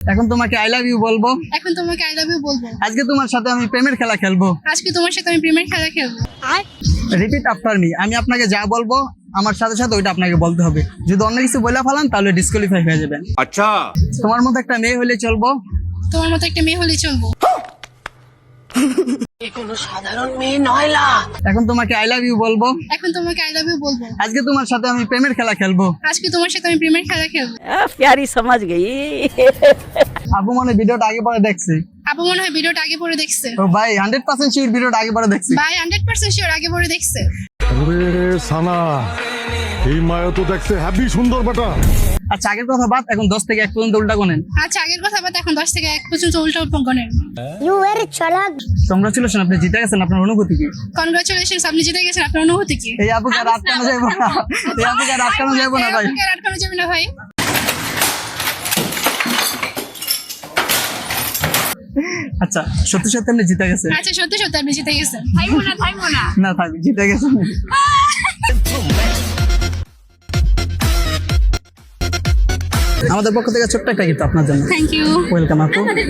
এখন তোমাকে I love you বলবো। এখন তোমাকে আই লাভ ইউ বলবো। আজকে তোমার সাথে আমি প্রেমের খেলা খেলবো। আজকে তোমার সাথে আমি প্রেমের খেলা খেলবো। Repeat after me. আমি আপনাকে যা বলবো আমার সাথে সাথে ওইটা আপনাকে বলতে হবে। যদি অন্য কিছু বলে ফেলান তাহলে ডিসকোয়ালিফাই হয়ে যাবেন। আচ্ছা, তোমার মতো একটা মেয়ে হলে চলবো। তোমার মতো একটা মেয়ে হলে চলবো। এখন তোমাকে আই লাভ ইউ বলবো। এখন তোমাকে আই লাভ ইউ বলবো। আজকে তোমার সাথে আমি প্রেমের খেলা খেলবো। আজকে তোমার সাথে আমি প্রেমের খেলা খেলবো। प्यारी समझ गई। আপু মনে হয় ভিডিওটা আগে পরে দেখছি। আপু মনে হয় ভিডিওটা আগে পরে দেখছে। ও ভাই 100% শিওর ভিডিওটা আগে পরে দেখছি। ভাই 100% শিওর আগে পরে দেখছে। ওরে সানা, এই মায়া তো দেখতে হ্যাপি সুন্দর বেটা। আচ্ছা আগের কথা বাদ, এখন 10 থেকে 1 পর্যন্ত উল্টা গোনেন। আচ্ছা আগের কথা বাদ, এখন 10 থেকে 1 পর্যন্ত উল্টা গণেন। কংগ্রাচুলেশন, আপনি জিতে গেছেন। আপনার অনুভূতি কি? কনগ্রাচুলেশনস, আপনি জিতে গেছেন। আপনার অনুভূতি কি? এই আপুকে আর আটকানো যাইবো না। এই আপুকে আর আটকানো যাইবো না ভাই। আপনাকে আর আটকানো যাবে না ভাই। আচ্ছা সত্যি সত্যি আপনি জিতে গেছেন। আচ্ছা সত্যি সত্যি আপনি জিতে গেছেন। থাইমো না। না থাক, জিতে গেছেন। আমাদের পক্ষ থেকে ছোট্ট একটা গিফট আপনার জন্য। Thank you. ওয়েলকাম আপু।